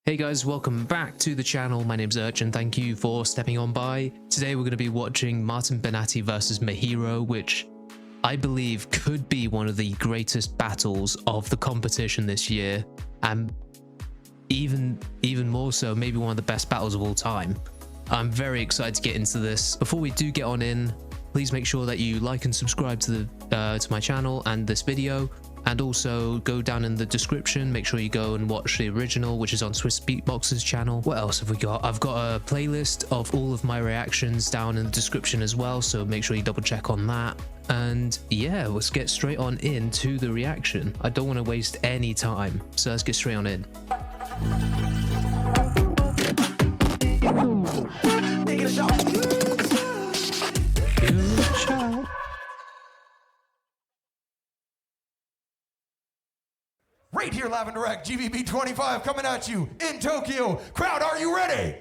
Hey guys, welcome back to the channel. My name's Urchin. Thank you for stepping on by. Today we're going to be watching BENATI versus Mahiro, which I believe could be one of the greatest battles of the competition this year, and even more so, maybe one of the best battles of all time. I'm very excited to get into this. Before we do get on in, please make sure that you like and subscribe to my channel and this video. And also go down in the description, make sure you go and watch the original, which is on Swiss Beatbox's channel. What else have we got? I've got a playlist of all of my reactions down in the description as well, so make sure you double check on that. And yeah, let's get straight on into the reaction. I don't want to waste any time, so let's get straight on in. Right here, live and direct, GBB25 coming at you in Tokyo. Crowd, are you ready?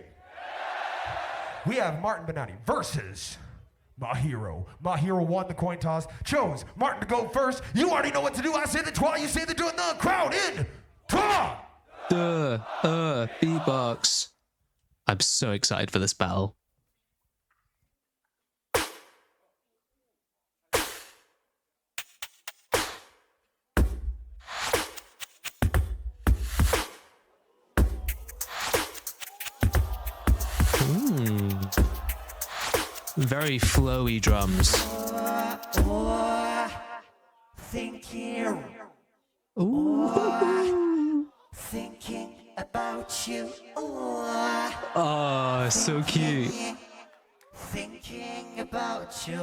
We have BENATI versus Mahiro. Mahiro won the coin toss, chose Martin to go first. You already know what to do. I say the twa, you say the do, and the crowd in twa. Beatbox. I'm so excited for this battle. Very flowy drums. Thinking about you. Oh, so cute. Thinking about you.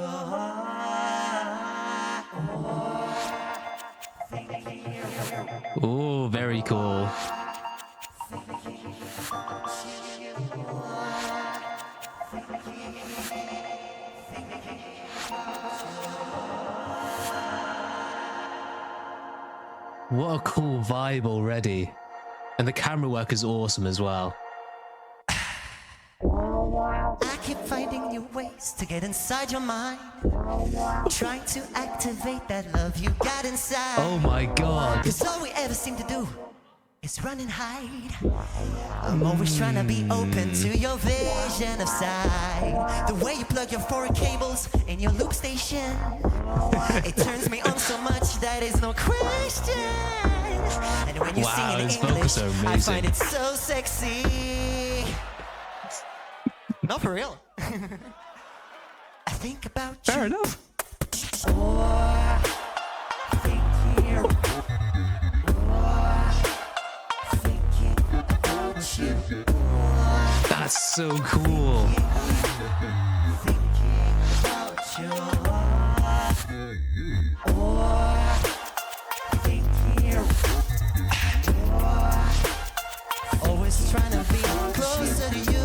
Oh, very cool. What a cool vibe already. And the camera work is awesome as well. I keep finding new ways to get inside your mind, trying to activate that love you got inside. Oh my god. 'Cause all we ever seem to do is run and hide. I'm always trying to be open to your vision of sight. The way you plug your foreign cables in your loop station, it turns me on so much that is no question. And when you sing in English, I find it so sexy. No, for real. I think about you. Fair enough. That's so cool. Always trying to be closer to you.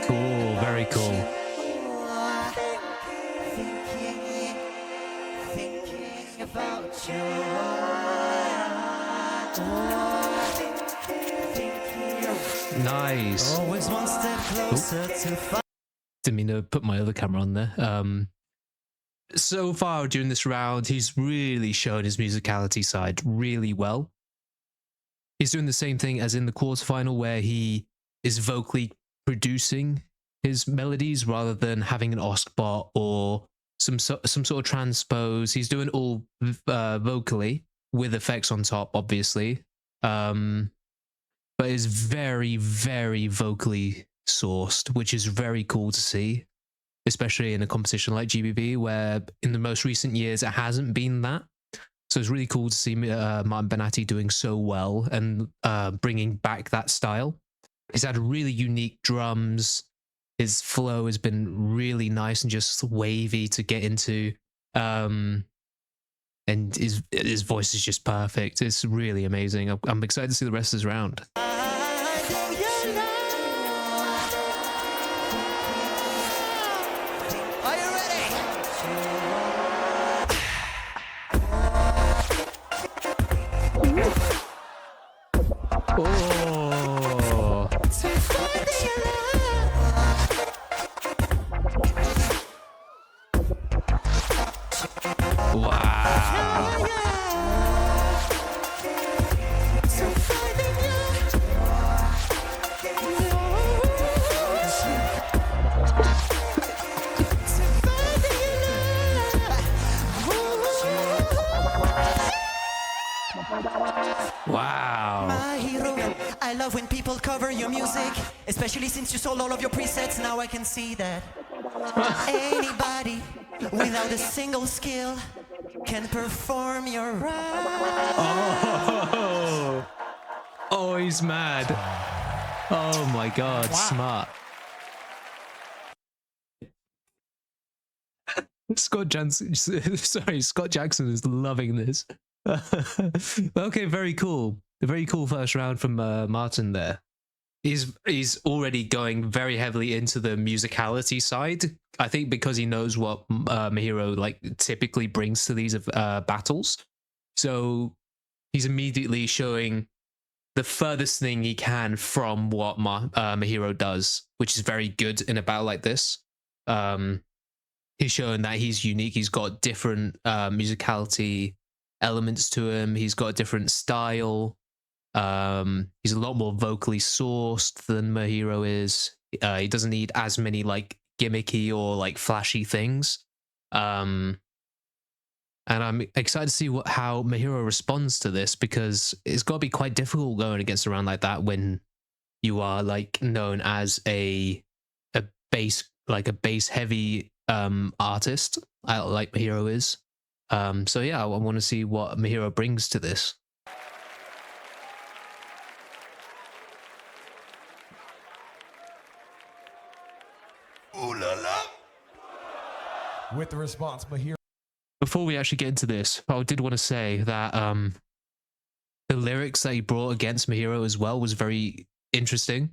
Cool, very cool. Thinking about you. Nice. Always one step closer to Didn't mean to put my other camera on there. So far during this round, he's really shown his musicality side really well. He's doing the same thing as in the quarterfinal, where he is vocally producing his melodies rather than having an OSC bot or some sort of transpose. He's doing it all vocally with effects on top, obviously. But is very, very vocally sourced, which is very cool to see, especially in a competition like GBB, where in the most recent years it hasn't been that. So it's really cool to see BENATI doing so well and bringing back that style. He's had really unique drums. His flow has been really nice and just wavy to get into. And his voice is just perfect. It's really amazing. I'm excited to see the rest of this round. Are you ready? Oh. To find the especially since you sold all of your presets. Now I can see that anybody without a single skill can perform your ride. Oh, he's mad. Oh my god, smart. Scott Jackson is loving this. Okay, very cool. A very cool first round from Martin there. He's already going very heavily into the musicality side. I think because he knows what Mahiro like typically brings to these battles. So he's immediately showing the furthest thing he can from what Mahiro does, which is very good in a battle like this. He's showing that he's unique. He's got different musicality elements to him. He's got a different style. He's a lot more vocally sourced than Mahiro is. He doesn't need as many like gimmicky or like flashy things. And I'm excited to see how Mahiro responds to this, because it's got to be quite difficult going against a round like that when you are like known as a bass heavy artist, like Mahiro is. So yeah, I want to see what Mahiro brings to this. Ooh la la. With the response, Mahiro. Before we actually get into this, I did want to say that the lyrics that he brought against Mahiro as well was very interesting.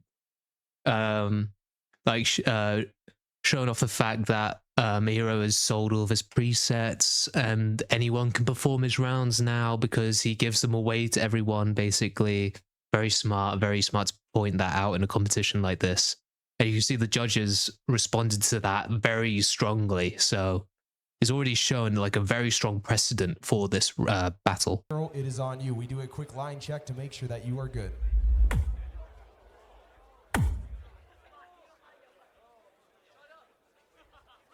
Showing off the fact that Mahiro has sold all of his presets and anyone can perform his rounds now because he gives them away to everyone, basically. Very smart to point that out in a competition like this. And you can see the judges responded to that very strongly. So he's already shown like a very strong precedent for this battle. It is on you. We do a quick line check to make sure that you are good.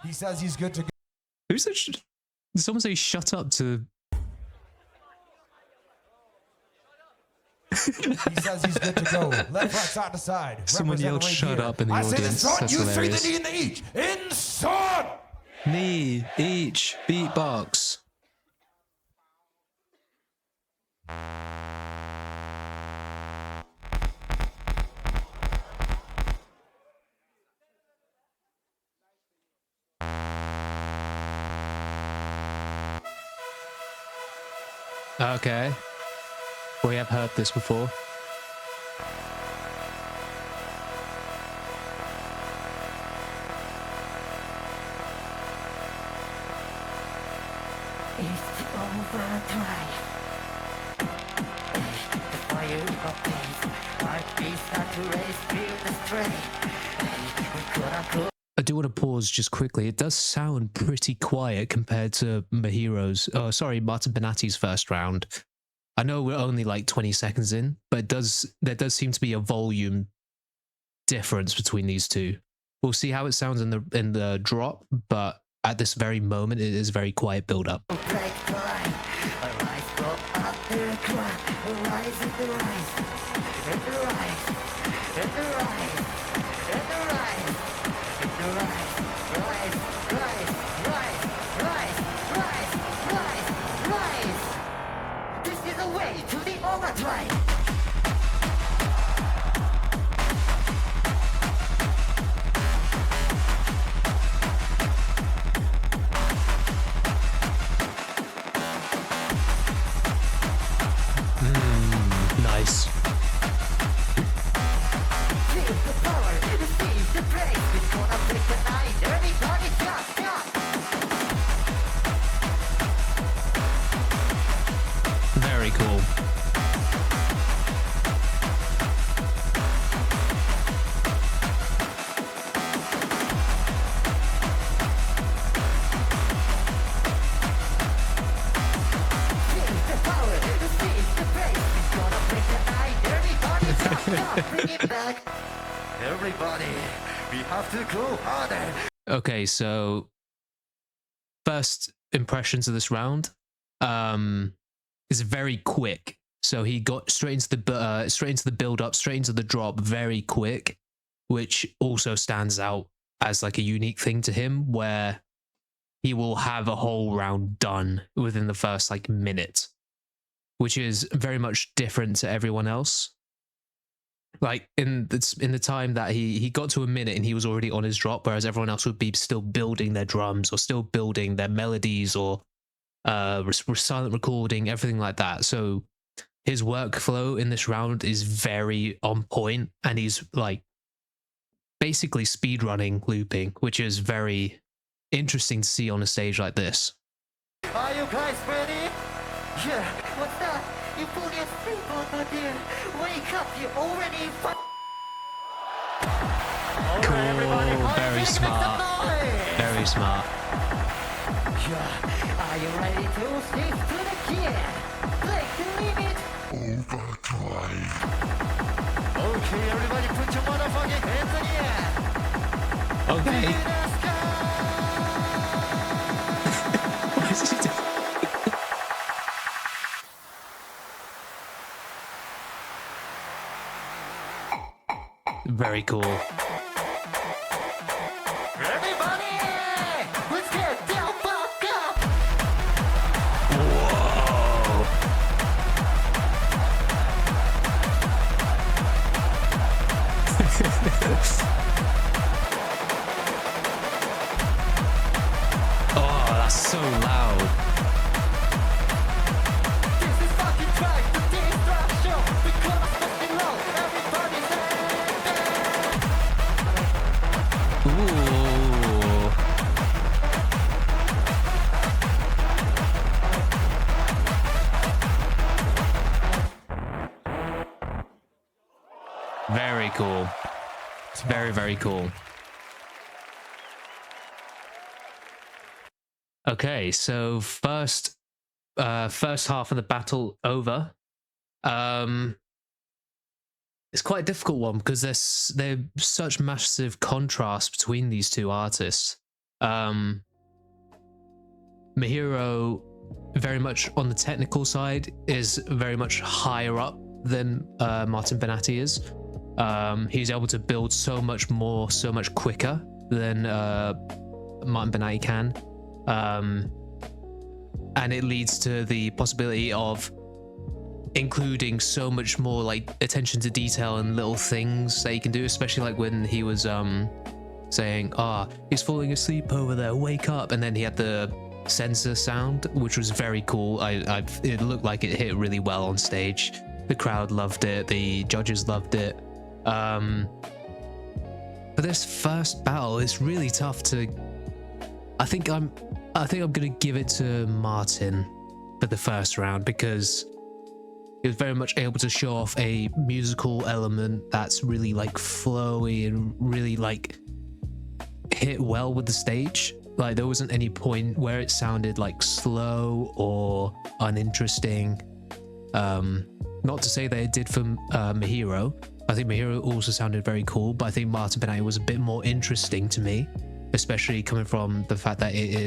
He says he's good to go. Who said? Did someone say "shut up" to? He says he's good to go. Left, right, side to side. Someone yelled "shut up" in the audience. I say the son, That's you hilarious. three the knee in the each. In son. Knee, each, beatbox. Okay. We have heard this before. It's overdrive. The fire of pace. Heartbeat start to race, feel the strain. We couldn't go. I do want to pause just quickly. It does sound pretty quiet compared to Martin BENATI's first round. I know we're only like 20 seconds in, but there does seem to be a volume difference between these two. We'll see how it sounds in the drop, but at this very moment, it is very quiet build up. Break the line. Arise from underground. Arise in the rise. In the rise. In the rise. In the rise. In the rise. Rise. Rise. Rise. Rise. Rise. Rise. Rise. This is the way to the overdrive. Nice. Feel the power, receive the praise. It's gonna break the night. Everybody jump, jump. Very cool. Feel the power, receive the praise. It's gonna break the night. Everybody jump, jump. Bring it back. Everybody, we have to go harder. Okay, so first impressions of this round is very quick. So he got straight into the build up, straight into the drop very quick, which also stands out as like a unique thing to him, where he will have a whole round done within the first like minute, which is very much different to everyone else. Like in the time that he got to a minute and he was already on his drop, whereas everyone else would be still building their drums or still building their melodies or silent recording, everything like that. So his workflow in this round is very on point, and he's like basically speedrunning looping, which is very interesting to see on a stage like this. Are you guys ready? Yeah, what's that? You fully asleep over there. Wake up, you already Cool, very smart. Very smart. Yeah, are you ready to stick to the kid? Break the limit. Overdrive. Okay, everybody put your motherfucking hands in the air. Okay. In the sky. What is he doing? Very cool. Everybody, let's get down, fuck up. Whoa. Oh, that's so loud. This is fucking track, the destruction. Because it's fucking low, everybody's Ooh. Very cool. Very, very cool. Okay, so first half of the battle over. It's quite a difficult one because there's such massive contrast between these two artists. Mahiro, very much on the technical side, is very much higher up than Martin BENATI is. He's able to build so much more, so much quicker than Martin BENATI can. And it leads to the possibility of including so much more like attention to detail and little things that he can do, especially like when he was saying, he's falling asleep over there, wake up, and then he had the sensor sound, which was very cool. It looked like it hit really well on stage. The crowd loved it, the judges loved it. For this first battle, it's really tough to. I think I'm gonna give it to Martin for the first round because he was very much able to show off a musical element that's really like flowy and really like hit well with the stage. Like there wasn't any point where it sounded like slow or uninteresting. Not to say that it did for Mahiro. I think Mahiro also sounded very cool, but I think Martin BENATI was a bit more interesting to me, especially coming from the fact that it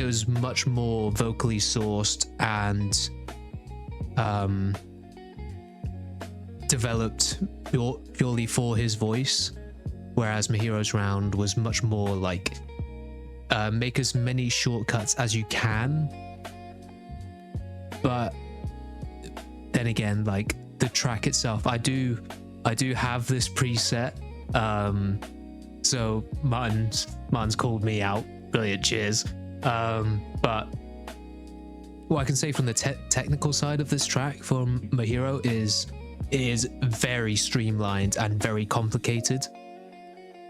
was much more vocally sourced and developed purely for his voice, whereas Mahiro's round was much more like make as many shortcuts as you can, but then again, like the track itself, I do have this preset, so Martin's called me out. Brilliant, cheers. But what I can say from the technical side of this track from Mahiro is it is very streamlined and very complicated,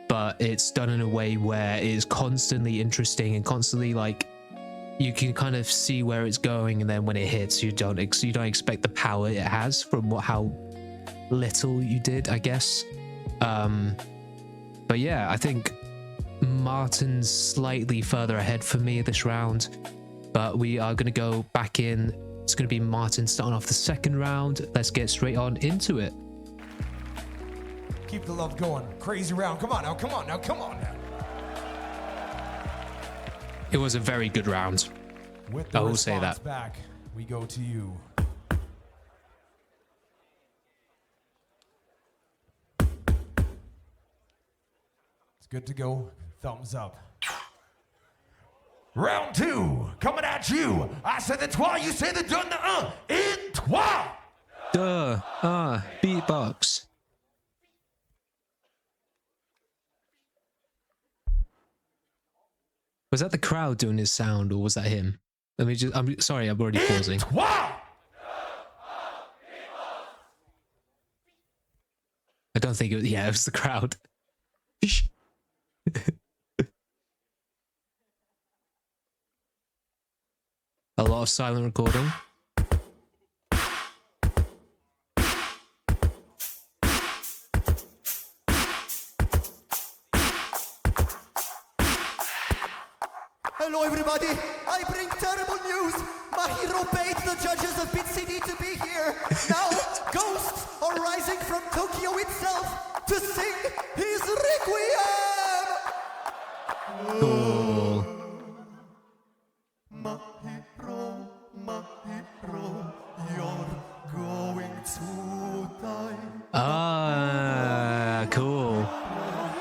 but it's done in a way where it is constantly interesting and constantly like you can kind of see where it's going, and then when it hits, you don't expect the power it has from how little you did, I guess. But yeah, I think Martin's slightly further ahead for me this round, but we are going to go back in. It's going to be Martin starting off the second round. Let's get straight on into it. Keep the love going. Crazy round. Come on now. It was a very good round. With the I will say response that. back. we go to you. It's good to go. Thumbs up. Round 2, coming at you. I said the trois, you say the deux, in trois. Beatbox. Was that the crowd doing his sound, or was that him? Let me just. I'm sorry, I'm already pausing. Trois. I don't think it was. Yeah, it was the crowd. A lot of silent recording. Hello everybody, I bring terrible news. Mahiro paid the judges of Bit City to be here. Now, ghosts are rising from Tokyo itself to sing his requiem. Cool. Mahiro, Mahiro, you're going to die. Ah, cool.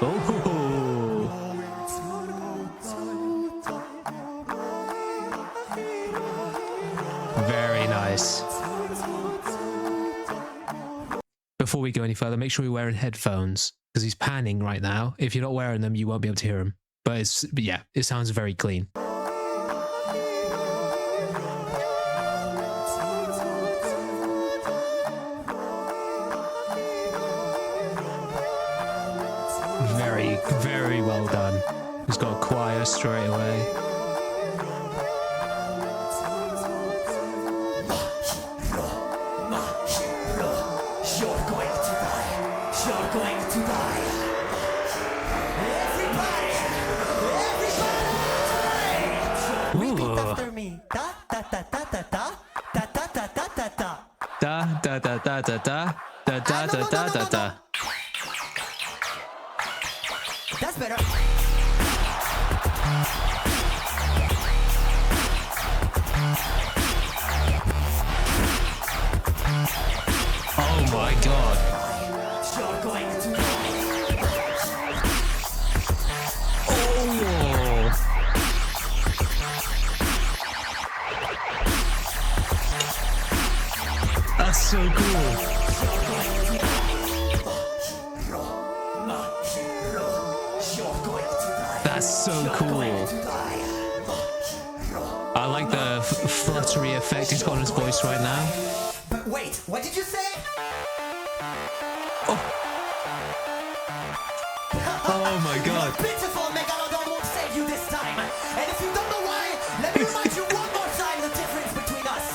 Oh. Very nice. Before we go any further, make sure you're wearing headphones because he's panning right now. If you're not wearing them, you won't be able to hear him. But yeah, it sounds very clean. Very, very well done. He's got a choir straight away. After me. Da da da da da da da da da da da da. Da da da da da da da da da da da da. That's better. Oh my god. You're going to die. That's so cool. That's so cool. I like the fluttery effect he's got on his voice right now. But wait, what did you say? Oh my god. Pitiful Megalodon won't save you this time. And if you don't know why, let me remind you one more time the difference between us.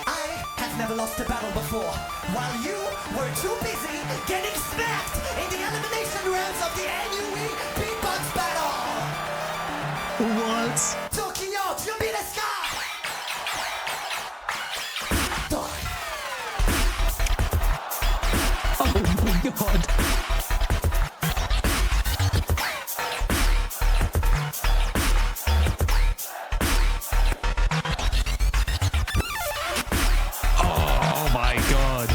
I have never lost a battle before, while you were too busy getting smacked in the elimination rounds of the NUE Beatbox Battle. What? Tokyo, Jubi desu ka? Oh my god. Oh my god.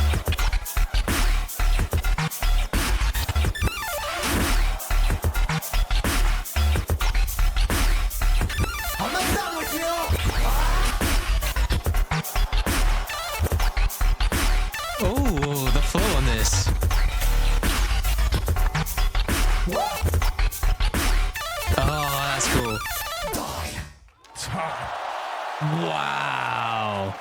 I'm not done with you. Oh, the flow on this. Oh, that's cool. Wow.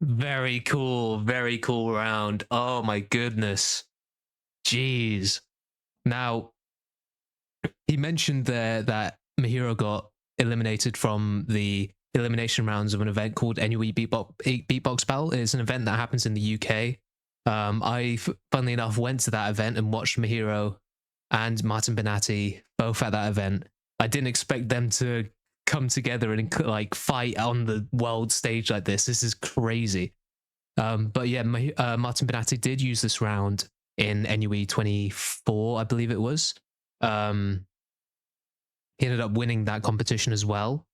Very cool round. Oh my goodness. Jeez. Now, he mentioned there that Mahiro got eliminated from the elimination rounds of an event called NUE Beatbox Battle. It's an event that happens in the UK. I, funnily enough, went to that event and watched Mahiro and Martin BENATI both at that event. I didn't expect them to come together and like fight on the world stage like this. This is crazy. But yeah, Martin BENATI did use this round in NUE 24, I believe it was. he ended up winning that competition as well.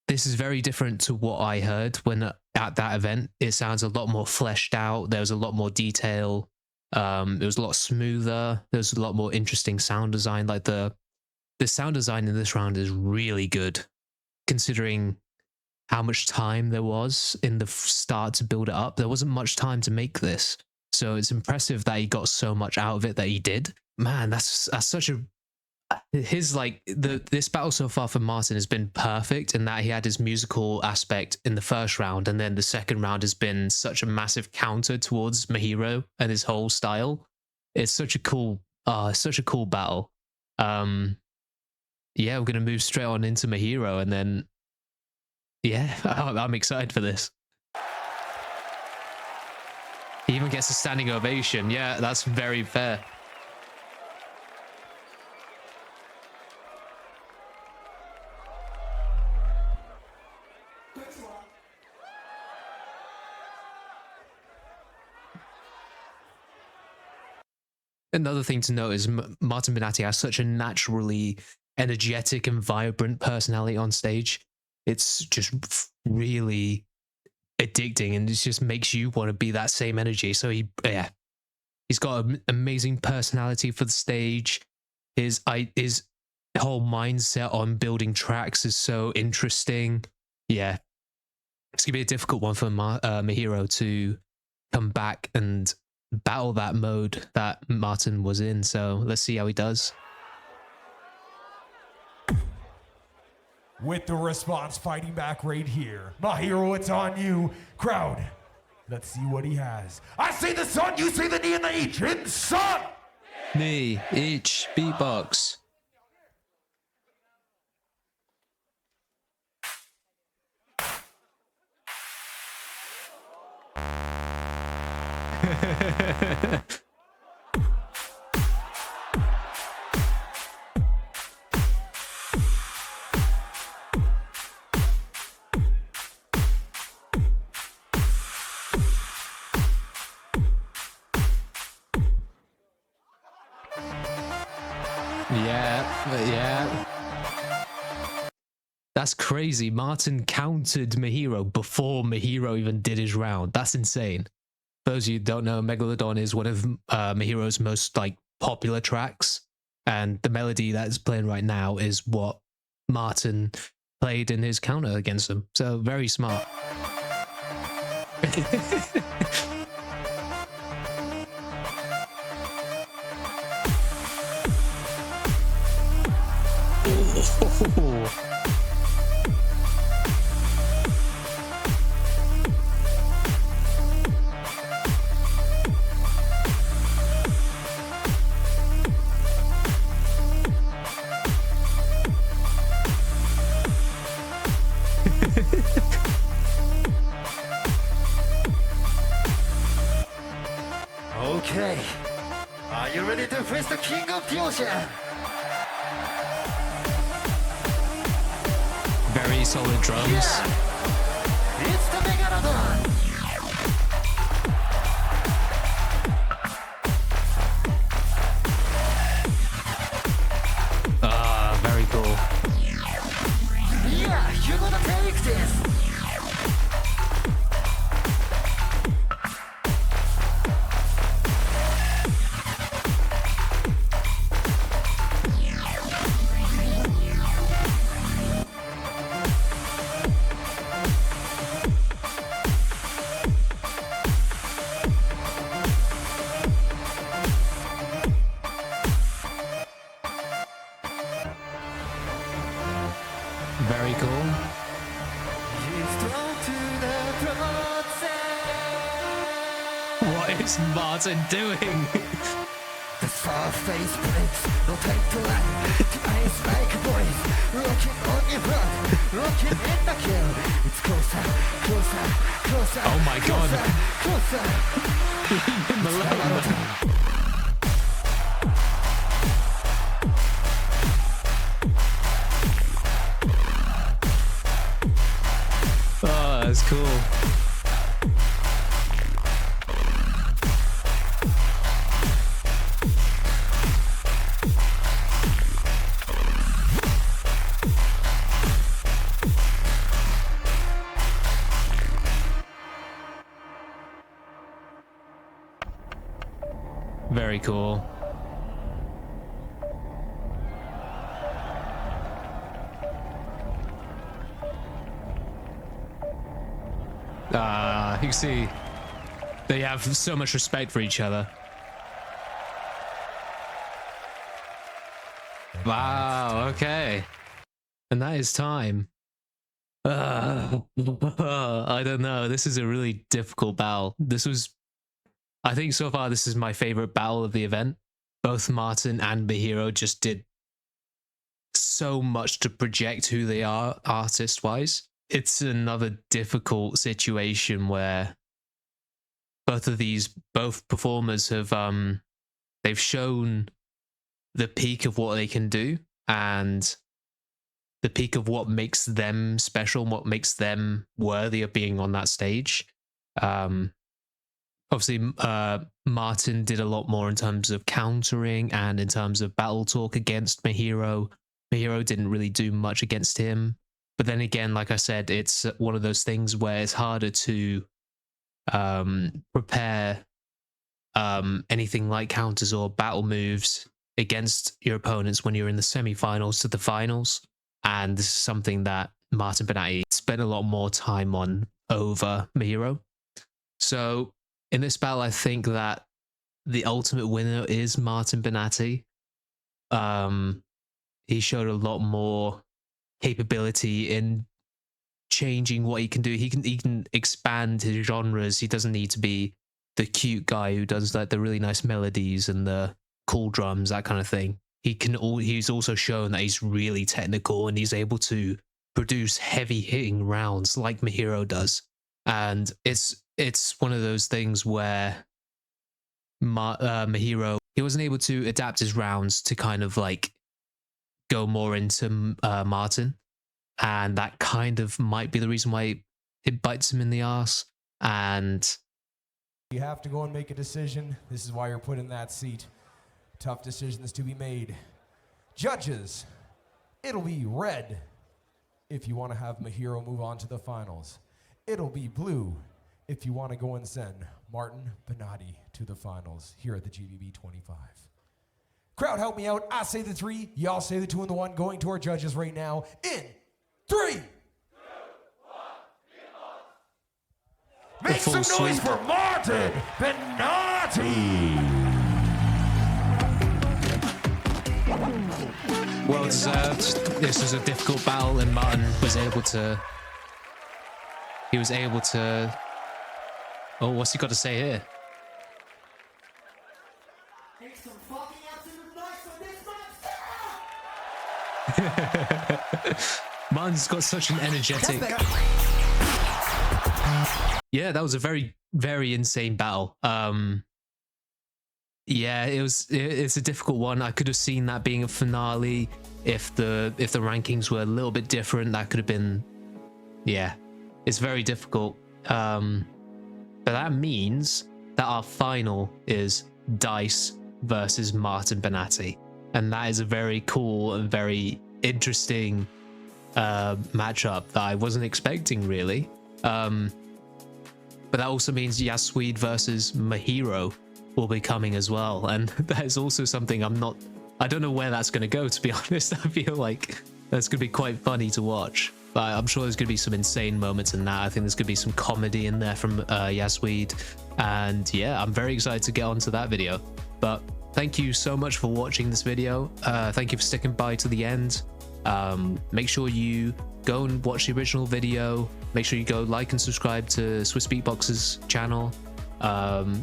This is very different to what I heard when at that event. It sounds a lot more fleshed out. There was a lot more detail. It was a lot smoother. There was a lot more interesting sound design. Like the sound design in this round is really good, considering how much time there was in the start to build it up. There wasn't much time to make this, so it's impressive that he got so much out of it that he did. Man, that's such a this battle so far for Martin has been perfect in that he had his musical aspect in the first round, and then the second round has been such a massive counter towards Mahiro and his whole style. It's such a cool battle. Yeah, we're gonna move straight on into Mahiro, and then yeah, I'm excited for this. He even gets a standing ovation. Yeah, that's very fair. Another thing to note is Martin BENATI has such a naturally energetic and vibrant personality on stage. It's just really addicting, and it just makes you want to be that same energy. So he's got an amazing personality for the stage. His whole mindset on building tracks is so interesting. Yeah, it's gonna be a difficult one for Mahiro to come back and battle that mode that Martin was in. So let's see how he does. With the response fighting back right here. Mahiro, it's on you. Crowd, let's see what he has. I see the sun, you see the knee and the each. In sun! Knee, each, beatbox. Yeah. That's crazy. Martin countered Mahiro before Mahiro even did his round. That's insane. For those of you who don't know, Megalodon is one of Mahiro's most popular tracks, and the melody that is playing right now is what Martin played in his counter against him. So very smart. Oh. Okay, are you ready to face the king of the ocean? Very solid drums. Yeah. It's the Megalodon. Very cool. Yeah, you're gonna take this. Very cool. What is Martin doing? The far face breaks, no time to lie. The eyes like a voice, looking on your front, looking in the kill. It's closer, closer, closer. Oh my God. Closer, closer. Malone. Oh, that's cool. Very cool. You can see they have so much respect for each other. Wow, okay. And that is time. I don't know. This is a really difficult battle. I think so far this is my favorite battle of the event. Both Martin and Mahiro just did so much to project who they are artist-wise. It's another difficult situation where both performers have they've shown the peak of what they can do and the peak of what makes them special and what makes them worthy of being on that stage. Obviously, Martin did a lot more in terms of countering and in terms of battle talk against Mahiro. Mahiro didn't really do much against him. But then again, like I said, it's one of those things where it's harder to prepare anything like counters or battle moves against your opponents when you're in the semi-finals to the finals. And this is something that Martin BENATI spent a lot more time on over Mahiro. So in this battle, I think that the ultimate winner is Martin BENATI. He showed a lot more capability in changing what he can do. He can expand his genres. He doesn't need to be the cute guy who does like the really nice melodies and the cool drums, that kind of thing. He's also shown that he's really technical and he's able to produce heavy hitting rounds like Mahiro does. And it's one of those things where Mahiro, he wasn't able to adapt his rounds to kind of like go more into Martin, and that kind of might be the reason why it bites him in the ass. And you have to go and make a decision. This is why you're put in that seat. Tough decisions to be made. Judges, it'll be red if you want to have Mahiro move on to the finals. It'll be blue if you want to go and send Martin BENATI to the finals here at the GBB25. Crowd, help me out. I say the 3, y'all say the 2 and the 1. Going to our judges right now in 3, 2, 1, make some noise for Martin BENATI. Well deserved. This was a difficult battle, and Martin was able to. He was able to. Oh, what's he got to say here? Make some fucking absolute noise for this Martin's got such an energetic. Yeah, that was a very, very insane battle. Yeah, it's a difficult one. I could have seen that being a finale if the rankings were a little bit different. That could have been, yeah, it's very difficult. But that means that our final is Dice versus Martin BENATI, and that is a very cool and very interesting matchup that I wasn't expecting really. But that also means Yasuid versus Mahiro will be coming as well, and that is also something I don't know where that's going to go, to be honest. I feel like that's going to be quite funny to watch, but I'm sure there's going to be some insane moments in that. I think there's going to be some comedy in there from Yasuid, and yeah, I'm very excited to get onto that video. But thank you so much for watching this video. Thank you for sticking by to the end. Make sure you go and watch the original video. Make sure you go like and subscribe to Swiss Beatbox's channel.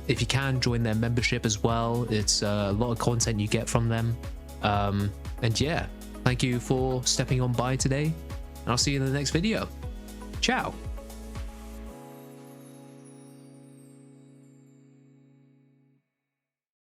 If you can, join their membership as well. It's a lot of content you get from them. And yeah, thank you for stepping on by today, and I'll see you in the next video. Ciao.